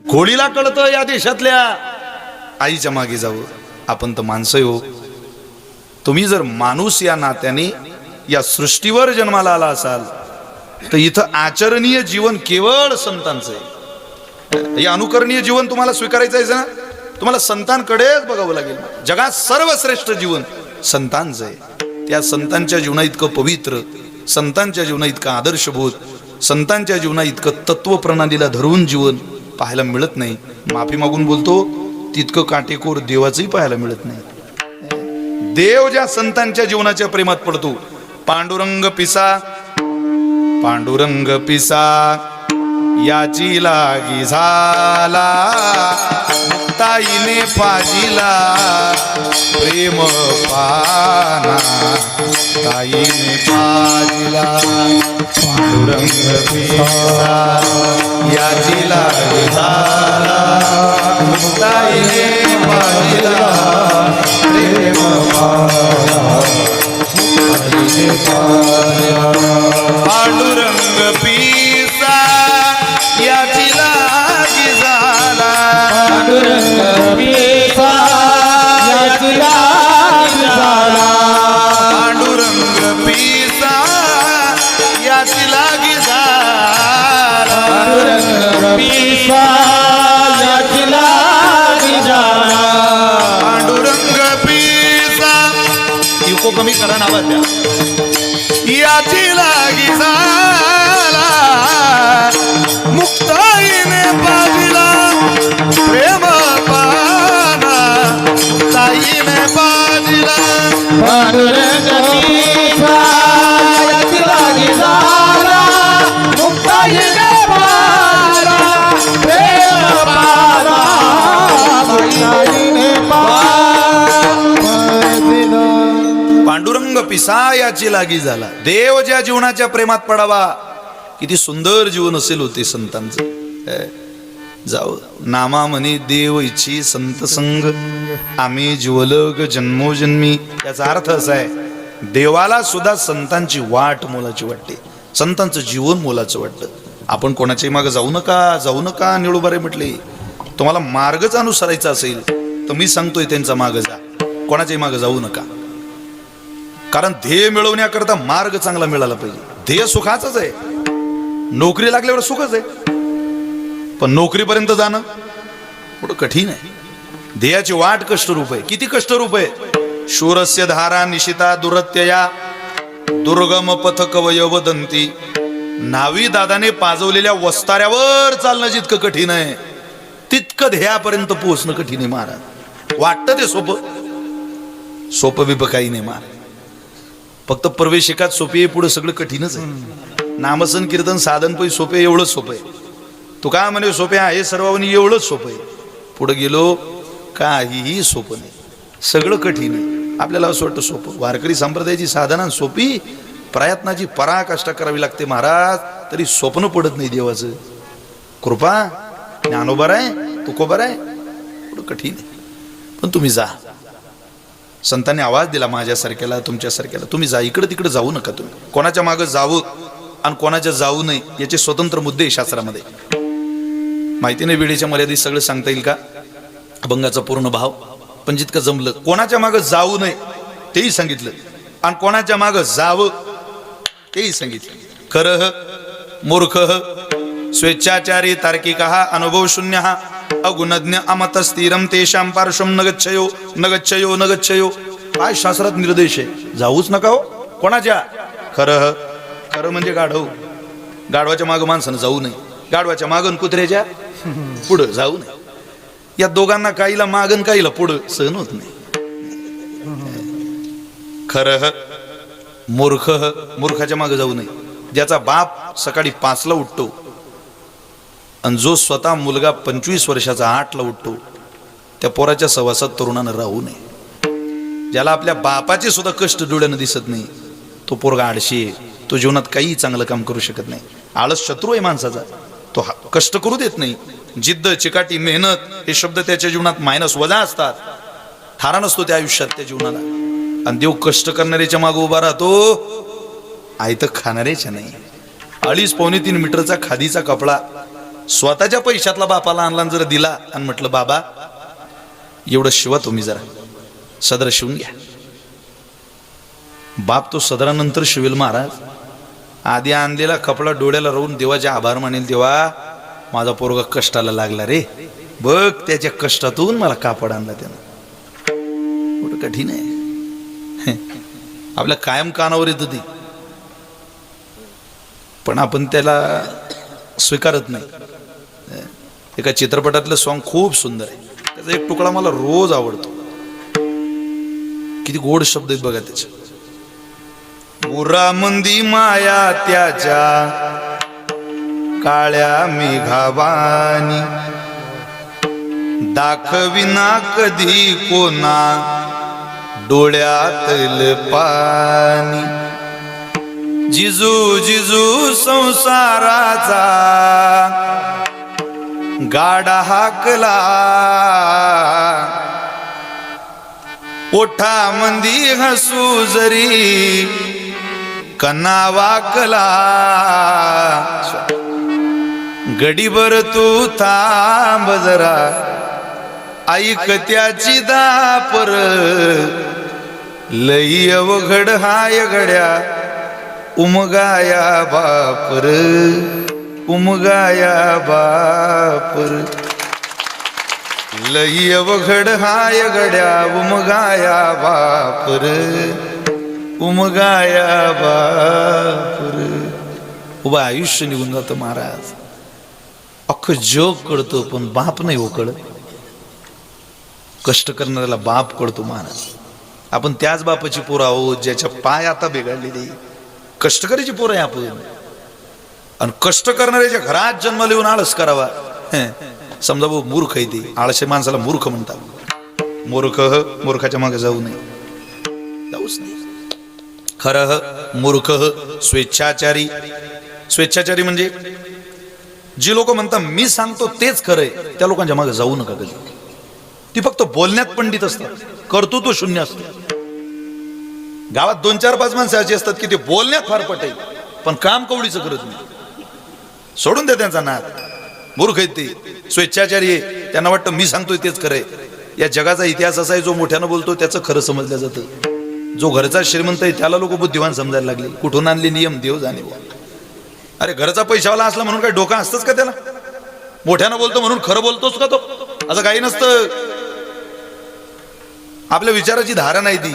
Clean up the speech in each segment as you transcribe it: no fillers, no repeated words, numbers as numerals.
घोडीला कळतं या देशातल्या आईच्या मागे जावं. आपण तर माणसं हो. तुम्ही जर माणूस या नात्याने या सृष्टीवर जन्माला आला असाल तर इथं आचरणीय जीवन केवळ संतांचं आहे. हे अनुकरणीय जीवन तुम्हाला स्वीकारायचं आहे ना, तुम्हाला संतांकडेच बघावं लागेल. जगात सर्वश्रेष्ठ जीवन संतांचं आहे. त्या संतांच्या जीवना इतकं पवित्र, संतांच्या जीवना इतकं आदर्शभूत, संतांच्या जीवना इतकं तत्व प्रणालीला धरून जीवन पाहायला मिळत नाही. माफी मागून बोलतो, तितकं काटेकोर देवाचंही पाहायला मिळत नाही. देव ज्या संतांच्या जीवनाच्या प्रेमात पडतो. पांडुरंग पिसा, पांडुरंग पिसा याची लागी झाला, ताईने पाजिला प्रेम पाना, ताईने पाजिला. पांडुरंग पिसा याची लागी झाला, ताईने पाजिला प्रेम पाना, ताईने पाजिला. पांडुरंग पिसा याची लागी झाला, पांडुरंग पिसा याची लागी झाला, पांडुरंग पिसा याची लागी झाला, पांडुरंग पिसा याची लागी झाला, पांडुरंग पिसा. इको कमी करा नावात द्या. याची लागी झाला, मुक्ताईने पाजिला प्रेम पाना, ताईने पाजिला. पांडुरंग पिसा याची लागी झाला, मुक्ताईने पाजिला प्रेम पाना, मुक्ताईने पाजिला. पांडुरंग पिसा याची लागी झाला. देव ज्या जीवनाच्या प्रेमात पडावा, किती सुंदर जीवन असेल होते संतांचं. जाऊ नामा म्हणे देव इच्छी संत संग, आम्ही जीवलग जन्मोजन्मी. याचा अर्थ असा आहे, देवाला सुद्धा संतांची वाट मोलाची वाटते, संतांचं जीवन मोलाचं वाटतं. आपण कोणाच्याही मागे जाऊ नका, जाऊ नका. निळूबारे म्हटले, तुम्हाला मार्गच अनुसरायचा असेल तर मी सांगतोय त्यांचा मागे जा, कोणाच्याही मागे जाऊ नका. कारण ध्येय मिळवण्याकरता मार्ग चांगला मिळाला पाहिजे. ध्येय सुखाचंच आहे, नोकरी लागल्यावर सुखच आहे, पण नोकरीपर्यंत जाणं थोडं कठीण आहे. ध्येयाची वाट कष्टरूप आहे. किती कष्टरूप आहे. शूरस्य धारा निशिता दुरत्यया, दुर्गम पथ कवय वदंती. नावी दादाने पाजवलेल्या वस्ताऱ्यावर चालणं जितकं कठीण आहे, तितकं ध्येयापर्यंत पोहोचणं कठीण आहे महाराज. वाटतं ते सोपं, सोपं बी काही नाही महाराज. फक्त प्रवेशिकात सोपे, पुढे सगळं कठीणच आहे. नामसन कीर्तन साधन पै सोपे, एवढंच सोपं आहे. तू का म्हणे सोपे आहे सर्वांनी, एवढंच सोपं आहे. पुढे गेलो काहीही सोपं नाही, सगळं कठीण आहे. आपल्याला असं वाटतं सोपं. वारकरी संप्रदायाची साधना सोपी, प्रयत्नाची पराकाष्ठा करावी लागते महाराज, तरी स्वप्न पडत नाही देवाचं. कृपा ज्ञानोबर आहे, तुकोबर आहे, पुढं कठीण आहे. पण तुम्ही जा. संतांनी आवाज दिला माझ्यासारख्याला, तुमच्यासारख्याला, तुम्ही जा. इकडे तिकडे जाऊ नका. तुम्ही कोणाच्या मागे जावं आणि कोणाच्या जाऊ नये याचे स्वतंत्र मुद्दे आहे शास्त्रामध्ये. माहिती नाही वेळेच्या मर्यादेत सगळं सांगता येईल का, अभंगाचा पूर्ण भाव. पण जितकं जमलं, कोणाच्या मागे जाऊ नये तेही सांगितलं, आणि कोणाच्या मागे जावं तेही सांगितलं. खरं मूर्ख स्वेच्छाचारी तार्किकः अनुभव शून्य अगुणज्ञ अमत स्थिरम तेषां पार्श्वं न गच्छयो न गच्छयो न गच्छयो. काय शास्त्रात निर्देश आहे, जाऊच नका हो कोणाच्या. खरं खरं म्हणजे गाढव, गाढवाच्या मागं माणसानं जाऊ नये, गाढवाच्या मागं कुत्र्याच्या पुढं जाऊ नये. या दोघांना काहीला मागन काहीला पुढं सहन होत नाही. खरं मूर्ख, मूर्खाच्या मागे जाऊ नये. ज्याचा बाप सकाळी 5ला उठतो आणि जो स्वतः मुलगा 25 वर्षाचा 8ला उठतो, त्या पोराच्या सहवासात तरुणानं राहू नये. ज्याला आपल्या बापाचे सुद्धा कष्ट डोळ्यानं दिसत नाही, तो पोरगा आळशी आहे, तो जीवनात काही चांगलं काम करू शकत नाही. आळस शत्रू आहे माणसाचा, तो कष्ट करू देत नाही. जिद्द, चिकाटी, मेहनत हे शब्द त्याच्या जीवनात मायनस वजा असतात. थारा नसतो त्या आयुष्यात त्या जीवनाला. आणि देव कष्ट करणाऱ्याच्या मागे उभा राहतो, आयतं खाणाऱ्याच्या नाही. 2.5-3 मीटरचा खादीचा कपडा स्वतःच्या पैशातला बापाला आणला आणि जर दिला आणि म्हटलं बाबा एवढं शिवा तुम्ही जरा सदर शिवून घ्या, बाप तो सदरानंतर शिवेल महाराज. आधी आणलेला कपडा डोळ्याला राहून देवाचे आभार मानेल, देवा माझा पोरगा कष्टाला लागला रे, बघ त्याच्या कष्टातून मला कापड आणला त्यानं. एवढं कठीण आहे. आपल्या कायम कानावर येत ती, पण आपण त्याला स्वीकारत नाही. एका चित्रपटातलं सॉन्ग खूप सुंदर आहे, त्याचा एक तुकडा मला रोज आवडतो. किती गोड शब्द आहेत बघा त्याचे. उरामंदी माया त्याच्या काळ्या मेघावानी, दाखविना कधी कोणा डोळ्यातल पाणी. जिजू जिजू संसाराचा गाडा हाकला, ओठामंदी हसू जरी कना वाकला. गडीभर तू थांब जरा, ऐक त्याची दापर, लई अवघड हाय गड्या उमगाया बापर, उमगाया बापर. लई अवघड हाय गड्या उमगाया बापर, उमगाया बापर. उभं आयुष्य निघून जातं महाराज. अख्खं जग कळतं पण बाप नाही हो कळत. कष्ट करणाऱ्याला बाप कळतो महाराज. आपण त्याच बापाची पोरं आहोत ज्याच्या पाय आता बिघडलेली. कष्टकरीची पोरं आहे आपण. आणि कष्ट करणाऱ्याच्या घरात जन्म लिहून आळस करावा. समजा भाऊ मूर्ख आहे ते, आळशी माणसाला मूर्ख म्हणतात. मूर्ख मूर्खाच्या मागे जाऊ नये, जाऊच नाही. खरं मूर्ख स्वेच्छाचारी. स्वेच्छाचारी म्हणजे जी लोक म्हणतात मी सांगतो तेच खरंय, त्या लोकांच्या मागे जाऊ नका कधी. ती फक्त बोलण्यात पंडित असतात, कर्तृत्व शून्य असतं. गावात 2-4-5 माणसं अशी असतात की ते बोलण्यात फार पटेल पण काम कवडीचं करत नाही. सोडून दे त्यांचा नाद. मूर्ख आहेत ते, स्वेच्छाचारी आहे. त्यांना वाटतं मी सांगतोय तेच खरंय. या जगाचा इतिहास असा आहे, जो मोठ्यानं बोलतो त्याचं खरं समजलं जातं. जो घरचा श्रीमंत आहे त्याला लोक बुद्धिवान समजायला लागले. कुठून आणले नियम देव जाणे. अरे घरचा पैशावाला असला म्हणून काही डोका असतंच का त्याला? मोठ्यानं बोलतो म्हणून खरं बोलतोच का तो? असं काही नसतं. आपल्या विचाराची धारा नाही ती.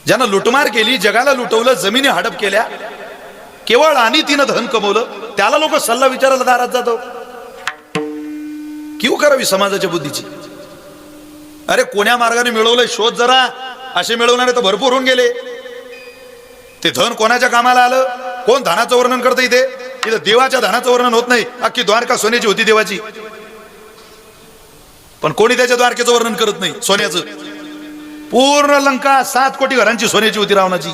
ज्यानं लुटमार केली, जगाला लुटवलं, जमिनी हडप केल्या, केवळ आणि तिनं धन कमवलं, त्याला लोक सल्ला विचारायला दारात जातो. किंवा करावी समाजाच्या बुद्धीची. अरे कोण्या मार्गाने मिळवलंय शोध जरा. असे मिळवणारे तर भरपूर होऊन गेले. ते धन कोणाच्या कामाला आलं? कोण धनाचं वर्णन करतं इथे? इथं देवाच्या धनाचं वर्णन होत नाही. अख्खी द्वारका सोन्याची होती देवाची, पण कोणी त्याच्या द्वारकेचं वर्णन करत नाही. सोन्याचं पूर्ण लंका 7 कोटी घरांची सोन्याची होती रावणाची.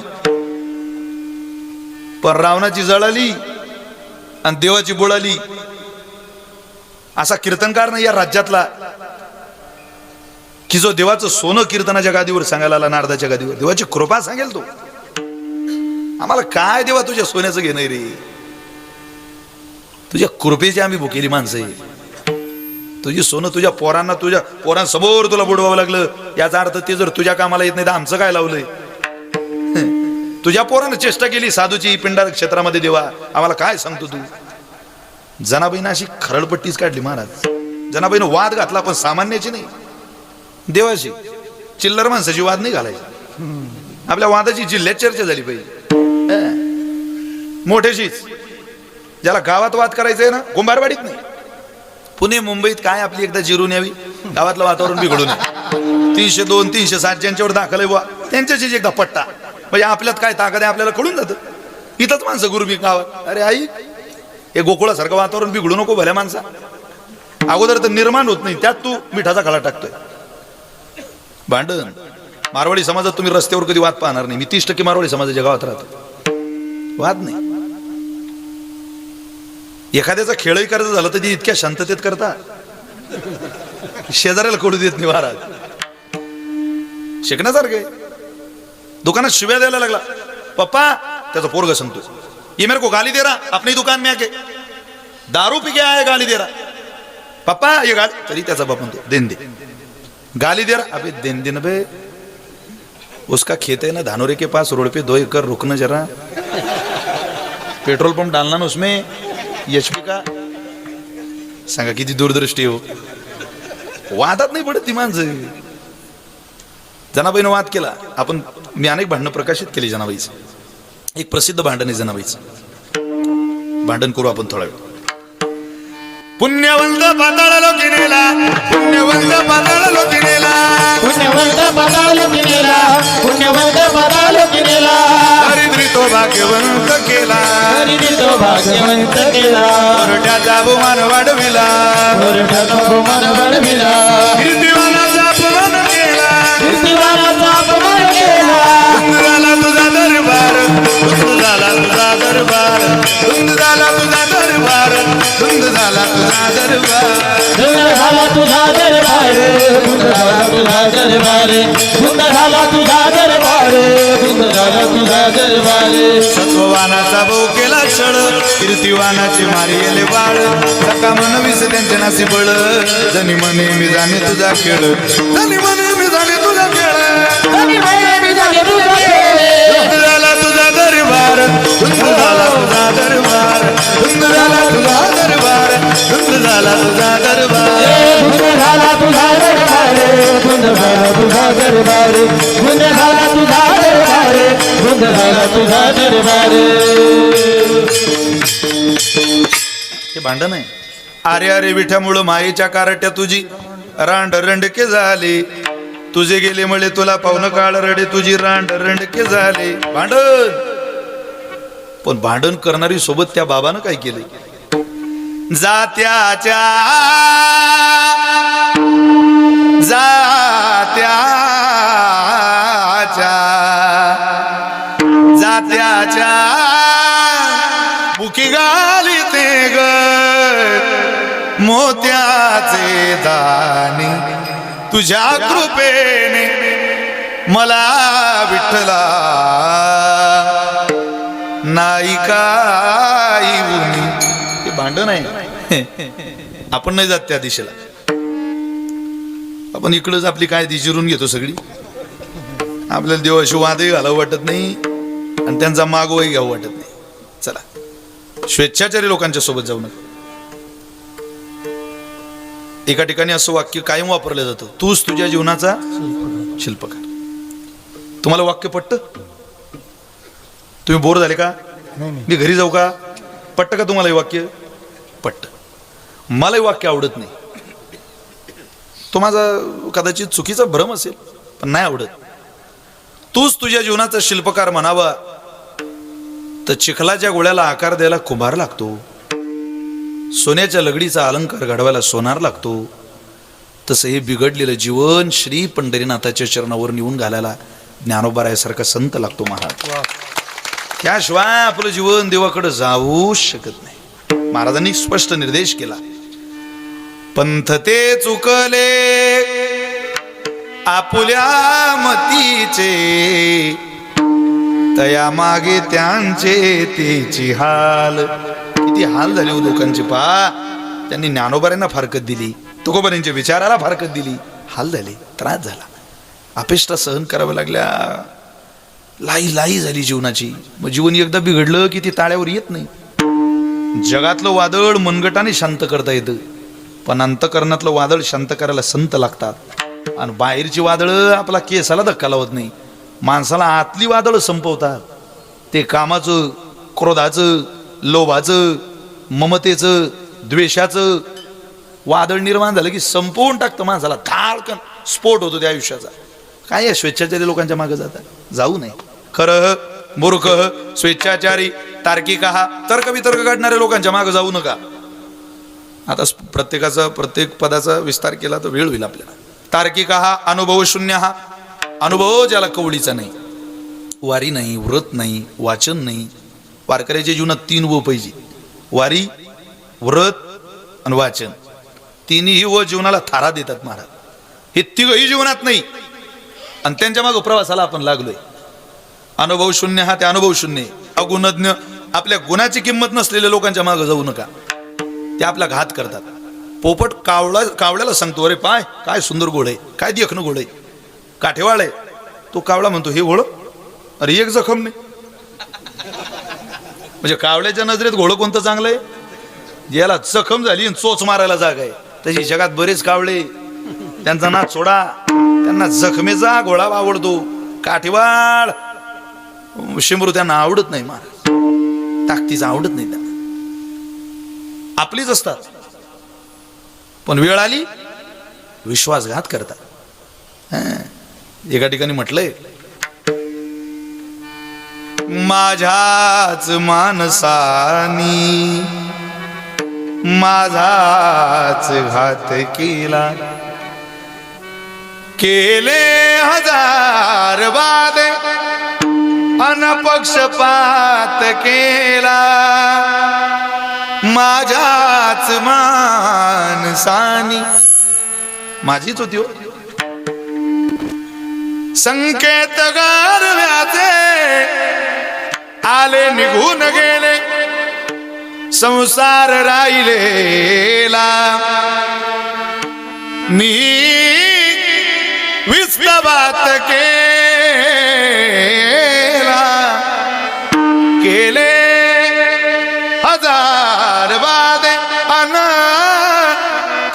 पण रावणाची जळाली आणि देवाची बुडाली. असा कीर्तनकार नाही या राज्यातला की जो देवाचं सोनं कीर्तनाच्या गादीवर सांगायला आला, नारदाच्या गादीवर. देवाची कृपा सांगेल तो. आम्हाला काय देवा तुझ्या सोन्याचं घेणं रे? तुझ्या कृपेची आम्ही भुकेली माणसं आहे. तुझी सोनं तुझ्या पोरांसमोर तुला बुडवावं लागलं, याचा अर्थ ते जर तुझ्या कामाला येत नाही तर आमचं काय लावलंय? तुझ्या पोरानं चेष्टा केली साधूची पिंडार क्षेत्रामध्ये, देवा आम्हाला काय सांगतो तू? जनाबाईनं अशी खरडपट्टीच काढली महाराज. जनाबाईनं वाद घातला, पण सामान्याची नाही, देवाची. चिल्लर माणसाची वाद नाही घालायची. आपल्या वादाची जिल्ह्यात चर्चा झाली पाहिजे. मोठ्याशीच. ज्याला गावात वाद करायचंय ना, कुंभारवाडीत नाही, पुणे मुंबईत काय आपली एकदा जिरून यावी, गावातलं वातावरण बिघडू नये. 302 307 ज्यांच्यावर दाखल आहे बुवा, त्यांच्याशीच एकदा पट्टा. म्हणजे आपल्यात काय ताकद आहे आपल्याला कळून जातं. इथंच माणसं गुरुबी गावात. अरे आई, हे गोकुळासारखं वातावरण बिघडू नको भल्या माणसा. अगोदर तर निर्माण होत नाही, त्यात तू मिठाचा खळा टाकतोय. भांडण. मारवाडी समाजात तुम्ही रस्त्यावर कधी वाद पाहणार नाही. मी 30% मारवाडी समाजाच्या गावात राहतो. वाद नाही. एखाद्याचा खेळही करायचं झालं तर ती इतक्या शांततेत करता, शेजाऱ्याला कळू देत नाही महाराज. शिकण्यासारखे. दुकानात शिव्या द्यायला लागला, पप्पा त्याचा पोरगा सांगतो, ये मेरे को गाली दे रहा, अपनी दुकान में आके. दारू पी के आया गाली दे रहा, पप्पा ये गाली, तरी त्याचा बाप म्हणतो देन दे, गाली दे रहा, अबे देन देन बे, उसका खेत है ना धानोरे के पास, रोड पे 2 एकड़, रुकना जरा, पेट्रोल पंप डालना ना उसमें एचपी का. सांगा किती दूरदृष्टी हो. वादात नाही पडत ती माणसं. जनाबाईनं वाद केला, आपण मी अनेक भांडणं प्रकाशित केली जनाबाईचं. एक प्रसिद्ध भांडण आहे जनाबाईचं, भांडण करू आपण थोडा वेळ. पुण्यवंत पाताळ लोकी नेला, पुण्यवंत पाताळ लोकी नेला, पुण्यवंत पाताळ लोकी नेला, पुण्यवंत पाताळ लोकी नेला, दरिद्री तो भाग्यवंत केला, दरिद्री तो भाग्यवंत केला, कोरट्याचा बहुमान वाढविला, कोरट्याचा बहुमान वाढविला, कीर्तिवानाचा अपमान केला, कीर्तिवानाचा अपमान केला, धुंद झाला तुझा दरबार, धुंद झाला तुझा दरबार, धुंद झाला तुझा दरबार, धुंद झाला तुझा दरबार. धुंद झाला तुझा दरबार, धुंद झाला तुझा दरबार, धुंद झाला तुझा दरबार, धुंद झाला तुझा दरबार. सत्ववानाचा भाऊ केला छळ, कीर्तिवानाचे मारियले बाळ, सका म्हणवीस त्यांचे नासी बळ, जनी म्हणे मी जाणे तुझा खेळ, जनी म्हणे मी जाणे तुझा खेळ. धनी म्हणे मी जाणे तुझा खेळ. धुंद झाला तुझा दरबार, धुंद झाला तुझा दरबार, धुंद झाला तुझा दरबार, धुंद झाला तुझा दरबार. धुंद झाला तुझा दरबार, धुंद झाला तुझा दरबार, धुंद झाला तुझा दरबार, धुंद झाला तुझा दरबार. हे भांडण आहे. अरे अरे विठ्यामुळं मायेच्या कारट्या तुझी रांड रंडके झाली, तुझे गेले मळे तुला पाहुणं काळ रडे, तुझी रांड रंडके झाली. भांडण. पण भांडण करणारी सोबत त्या बाबानं काय केले, जात्याच्या जात्याच्या जात्याच्या बुकी गाली ते ग मोत्याचे दाणी, तुझ्या कृपेने मला विठ्ठला नाही काही उनी. हे भांडण आहे. आपण नाही जात त्या दिशेला, आपण इकडंच आपली काय ती जिरून घेतो सगळी. आपल्याला देवाशी वादही घालावं वाटत नाही आणि त्यांचा मागोही घ्यावं वाटत नाही. चला, स्वेच्छाचारी लोकांच्या सोबत जाऊ नका. एका ठिकाणी असं वाक्य कायम वापरलं जातं, तूच तुझ्या जीवनाचा शिल्पकार. तुम्हाला वाक्य पटतं? तुम्ही बोर झाले का? मी घरी जाऊ का? पटतं का तुम्हाला हे वाक्य? पटतं. मलाही वाक्य आवडत नाही. तो माझा कदाचित चुकीचा भ्रम असेल, पण नाही आवडत. तूच तुझ्या जीवनाचा शिल्पकार म्हणावा तर चिखलाच्या गोळ्याला आकार द्यायला कुंभार लागतो, सोन्याच्या लगडीचा अलंकार घडवायला सोनार लागतो. तसं हे बिघडलेलं जीवन श्री पंढरीनाथाच्या चरणावर नेऊन घालायला ज्ञानोबारायासारखा संत लागतो महाराज. त्याशिवाय आपलं जीवन देवाकडे जाऊ शकत नाही. महाराजांनी स्पष्ट निर्देश केला, पंथ ते चुकले आपुल्या मतीचे, तया मागे त्यांचे तेची हाल. किती हाल झाले हो लोकांचे. पहा, त्यांनी ज्ञानोबाऱ्यांना फारकत दिली, तुकोबाऱ्यांच्या विचाराला फारकत दिली, हाल झाले, त्रास झाला, अपेष्टा सहन कराव्या लागल्या, लाई लाई झाली जीवनाची. मग जीवन एकदा बिघडलं की ती ताळ्यावर येत नाही. जगातलं वादळ मनगटाने शांत करता येतं, पण अंतकरणातलं वादळ शांत करायला संत लागतात. आणि बाहेरची वादळं आपला केसाला धक्का लावत नाही, माणसाला आतली वादळ संपवतात. ते कामाचं, क्रोधाचं, लोभाचं, ममतेचं, द्वेषाचं वादळ निर्माण झालं की संपवून टाकतं माणसाला. धाडकन स्फोट होतो त्या आयुष्याचा. काय या स्वेच्छाचारी लोकांच्या मागे जातात? जाऊ नये. खरं मूर्ख स्वेच्छाचारी तार्किक तर्क काढणाऱ्या लोकांच्या मागे जाऊ नका. आता प्रत्येकाचा प्रत्येक पदाचा विस्तार केला तर वेळ होईल आपल्याला. तार्किक अनुभव शून्य, अनुभव ज्याला कवडीचा नाही, वारी नाही, व्रत नाही, वाचन नाही. वारकऱ्याच्या जीवनात 3 व पाहिजे, वारी, व्रत आणि वाचन. तिन्ही व जीवनाला थारा देतात महाराज. हे तिघही जीवनात नाही आणि त्यांच्या मागे प्रवासाला आपण लागलोय. अनुभव शून्य ते अनुभव शून्य. अगुणज्ञ, आपल्या गुणाची किंमत नसलेल्या लोकांच्या मागे जाऊ नका. ते आपला घात करतात. पोपट कावळ्याला सांगतो, अरे पाय काय सुंदर गोळ आहे, काय देखणं गोळ आहे, काठेवाळ आहे. तो कावळा म्हणतो, हे गोळ, अरे एक जखम नाही. म्हणजे कावळ्याच्या नजरेत घोडं कोणतं चांगलं आहे, ज्याला जखम झाली आणि चोच मारायला जागा आहे. तशी जगात बरेच कावळे, त्यांचा नाच सोडा, त्यांना जखमेचा घोडा आवडतो. काठीवाळ शिमरू त्यांना आवडत नाही, महाराज ताकदीचा आवडत नाही त्यांना, आपलीच असतात. पण वेळ आली विश्वासघात करतात. एका ठिकाणी म्हटलंय, माझ्याच माणसानी माझाच घात केला, केले हजार वादे अनपक्षपात केला, माझ्याच माणसानी. माझीच होती हो. संकेत गारव्याचे आले निघून गेले, संसार राहिलेला मी विस्तवात केला, केले हजार वादे अन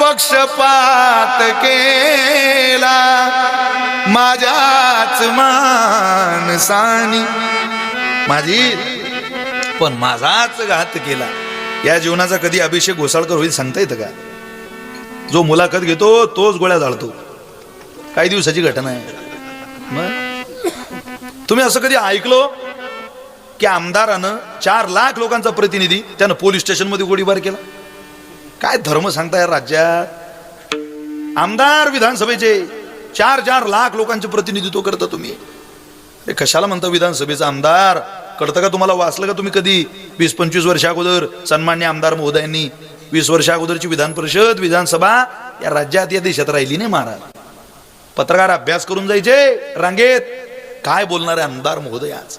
पक्षपात केला, माझ्याच माणसानी. माझी पण माझाच घात केला. या जीवनाचा कधी अभिषेक घोसाळकर होईल सांगता येतं का? जो मुलाखत घेतो तोच गोळ्या जाळतो. काही दिवसाची घटना आहे. मग तुम्ही असं कधी ऐकलो की आमदारानं 4 लाख लोकांचा प्रतिनिधी त्यानं पोलीस स्टेशन मध्ये गोळीबार केला? काय धर्म सांगता या राज्यात? आमदार विधानसभेचे 4 लाख लोकांचे प्रतिनिधित्व करता तुम्ही. हे कशाला म्हणता विधानसभेचा आमदार? कळतं का तुम्हाला? वाचलं का तुम्ही कधी? 20-25 वर्ष अगोदर सन्मान्य आमदार महोदयांनी 20 वर्ष अगोदरची विधान परिषद विधानसभा या राज्यात या देशात राहिली नाही महाराज. पत्रकार अभ्यास करून जायचे रांगेत. काय बोलणारे आमदार महोदय आज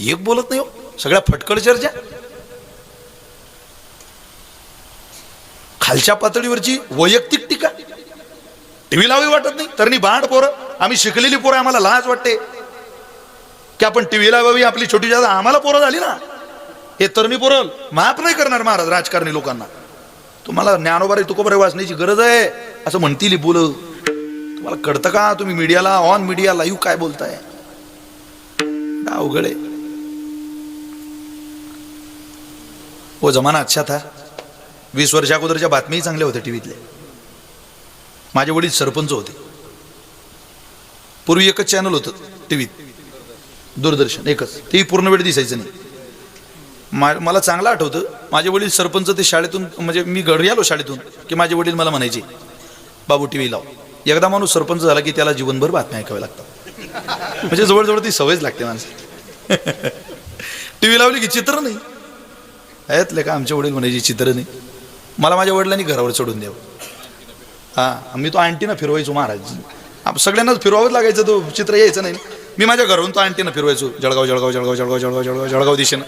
एक बोलत नाही हो. सगळ्या फटकळ चर्चा, खालच्या पातळीवरची वैयक्तिक टीका. टीव्ही लावी वाटत नाही तरणी बांड पोरं, आम्ही शिकलेली पोरं, आम्हाला लाज वाटते की आपण टीव्ही लावावी. आपली छोटी जात आम्हाला पोरं झाली ना. हे तरणी पोरं माफ नाही करणार महाराज राजकारणी लोकांना. तुम्हाला ज्ञानोबारी तुकोबारी वाचण्याची गरज आहे असं म्हणतील बोल. तुम्हाला कळतं का? तुम्ही मीडियाला ऑन मीडिया लाईव्ह काय बोलताय? अवघड आहे. वो जमाना अच्छा था. 20 वर्ष अगोदरच्या बातम्याही चांगल्या होत्या टीव्हीतल्या. माझे वडील सरपंच होते. पूर्वी एकच चॅनल होतं टीव्हीत, दूरदर्शन एकच. तेही पूर्ण वेळ दिसायचं नाही. मला चांगलं आठवतं, माझे वडील सरपंच ते शाळेतून, म्हणजे मी घरी आलो शाळेतून की माझे वडील मला म्हणायचे, बाबू टीव्ही लाव. एकदा माणूस सरपंच झाला की त्याला जीवनभर बातम्या ऐकाव्या लागतात. म्हणजे जवळजवळ ती सवयच लागते माणसं. टीव्ही लावली की चित्र नाही ऐकलं का? आमच्या वडील म्हणायचे चित्र नाही. मला माझ्या वडिलांनी घरावर चढून द्यावं. हां, मी तो अँटीना फिरवायचो महाराज. सगळ्यांनाच फिरवावंच लागायचं, तो चित्र यायचं नाही. मी माझ्या घरावरून तो अँटीना फिरवायचो जळगाव जळगाव जळगाव जळगाव जळगाव जळगाव जळगाव दिशेनं.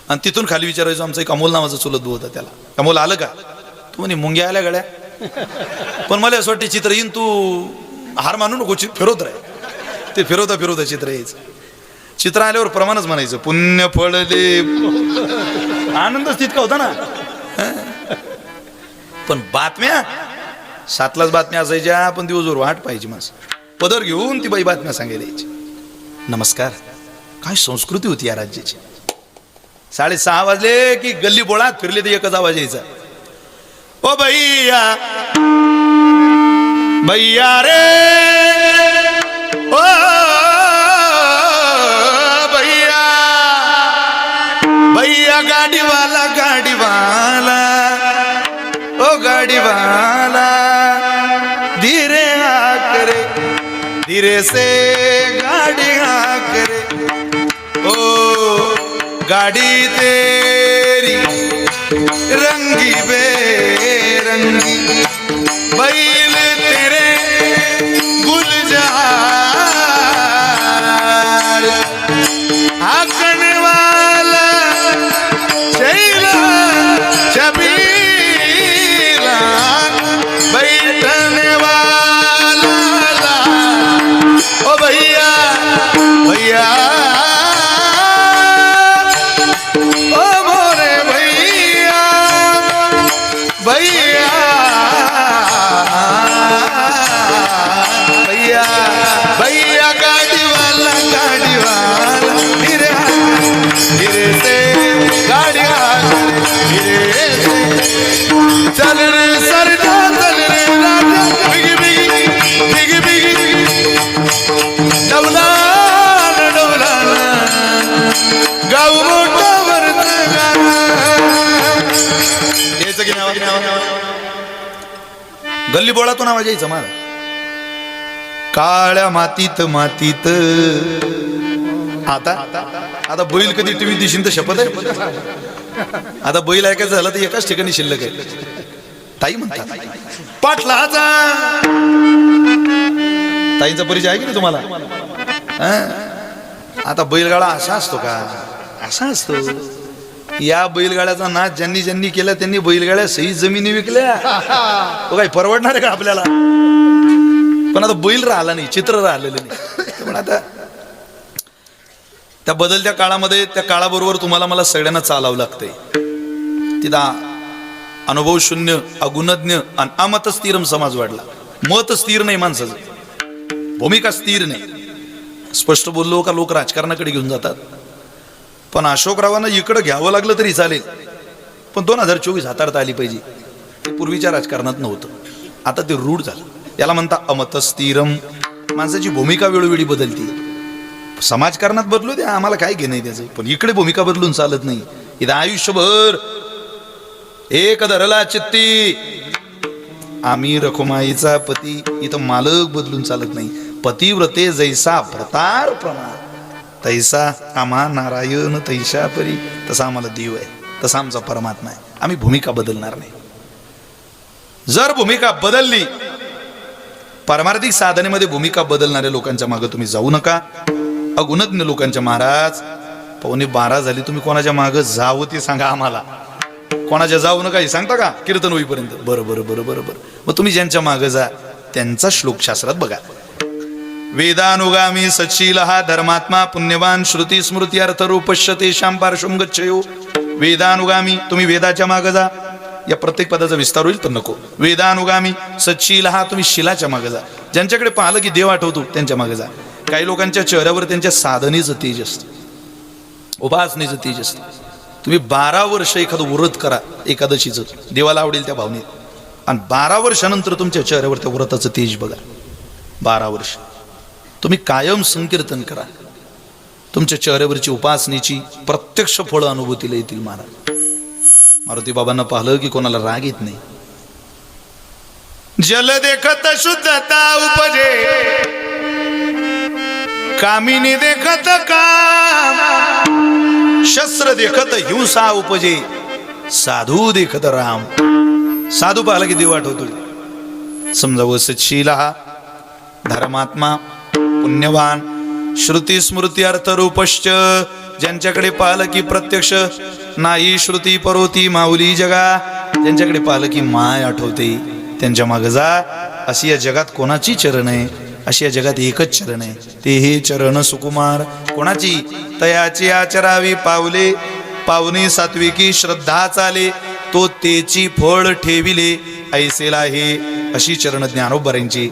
आणि तिथून खाली विचारायचो. आमचा एक अमोल नावाचा चुलत भाऊ होता. त्याला, अमोल आलं का? तू म्हणे मुंग्या आल्या गड्या. पण मला असं वाटते चित्र येईन, तू हार मानू नको, फिरवत राह. ते फिरवता फिरवता चित्र यायचं. चित्र आल्यावर प्रमाणच म्हणायचं, पुण्य फळले. आनंदच तितका होता ना. पण बातम्या 7लाच बातम्या असायच्या. पण दिवसभर वाट पाहिजे माणसं. पदर घेऊन ती बाई बातम्या सांगायला यायची. नमस्कार. काय संस्कृती होती या राज्याची. 6:30 वाजले की गल्ली बोळात फिरले तर एकच आवाज यायचा, ओ भैया भैया रे, ओ भैया भैया गाडीवाला गाडीवाला, ओ गाडीवाला धीरे करे, धीरे से गाड़ी करे, ओ गाड़ी तेरी रंगी बेरंगी, बैल तेरे गुलजार, हाकने वाला चैला की नाही गल्ली बोळातून आवाज यायचा मला काळ्या मातीत मातीत आता बैल कधी टीव्ही दिशील तर शपथ आहे आता बैल ऐकायचं झालं तर एकाच ठिकाणी शिल्लक आहे ताई म्हणतात पाटलाचा ताईंचा परिचय आहे की नाही तुम्हाला आता बैलगाडा असा असतो का असा असतो या बैलगाड्याचा नाच ज्यांनी ज्यांनी केला त्यांनी बैलगाड्या सही जमिनी विकल्या तो काही परवडणार आहे का आपल्याला पण आता बैल राहिला नाही चित्र राहिलेलं नाही पण आता त्या बदलत्या काळामध्ये त्या काळाबरोबर तुम्हाला मला सगळ्यांना चालावं लागतंय तिथं अनुभव शून्य अगुणज्ञ आणि अमत स्थिरम समाज वाढला मत स्थिर नाही माणसाचं भूमिका स्थिर नाही स्पष्ट बोललो का लोक राजकारणाकडे घेऊन जातात पण अशोकरावांना इकडं घ्यावं लागलं तरी चालेल पण 2024 हाताळता आली पाहिजे ते पूर्वीच्या राजकारणात नव्हतं आता ते रूढ झालं याला म्हणता अमत स्थिरम माणसाची भूमिका वेळोवेळी बदलते समाजकारणात बदलू द्या आम्हाला काय घेणं आहे त्याचं पण इकडे भूमिका बदलून चालत नाही इथं आयुष्यभर एक धरला चित्ती आम्ही रखुमाईचा पती इथं मालक बदलून चालत नाही पतिव्रते जैसा भ्रतार प्रमाण तैसा आम्हा नारायण तैसा परी तसा आम्हाला देव आहे तसा आमचा परमात्मा आहे आम्ही भूमिका बदलणार नाही जर भूमिका बदलली पारमार्थिक साधनेमध्ये भूमिका बदलणाऱ्या लोकांच्या मागे तुम्ही जाऊ नका अगुणज्ञ लोकांच्या महाराज 11:15 झाली तुम्ही कोणाच्या मागे जावं ते सांगा आम्हाला कोणाच्या जाऊ नका हे सांगता का कीर्तन होईपर्यंत बरं बरं बरं बरं बरं मग तुम्ही ज्यांच्या मागे जा त्यांचा श्लोक शास्त्रात बघा वेदानुगामी सच्शील हा धर्मात्मा पुण्यवान श्रुती स्मृती अर्थ रूपश्य तेषां पार्श्वं गच्छयो वेदानुगामी तुम्ही वेदाच्या मागे जा या प्रत्येक पदाचा विस्तार होईल पण नको वेदानुगामी सच्शील हा तुम्ही शिलाच्या मागे जा ज्यांच्याकडे पाहिलं की देव आठवतो त्यांच्या मागे जा काही लोकांच्या चेहऱ्यावर त्यांच्या साधनेचं तेज असतं उपासनेचं तेज असतं तुम्ही 12 वर्ष एखादं व्रत करा एकादशीचं देवाला आवडेल त्या भावनेत आणि 12 वर्षानंतर तुमच्या चेहऱ्यावर त्या व्रताचं तेज बघा 12 वर्ष तुम्ही कायम संकीर्तन करा तुमच्या चेहऱ्यावरची उपासनेची प्रत्यक्ष फळं अनुभूतीला येतील महाराज मारुती बाबांना पाहिलं की कोणाला राग येत नाही जल देखत शुद्धता उपजे कामिनी देखत काम शस्त्र देखत हिंसा उपजे साधू देखत राम साधू पाहिला की देव आठवतो समजा वसतशील हा धर्मात्मा पुण्यवान श्रुती स्मृती अर्थ रूपश्च ज्यांच्याकडे पाहिलं की प्रत्यक्ष नाही श्रुती परोती माऊली जगा ज्यांच्याकडे पाहिलं की माय आठवते त्यांच्या मागे जा अशी या जगात कोणाची चरण आहे अशी या जगात एकच चरण आहे ते हे चरण सुकुमार कोणाची तयाची आचरावी पावले पावनी सात्विकी श्रद्धा चाले तो तेची फळ ठेविले ऐसेला हे अशी चरण ज्ञानोबरांची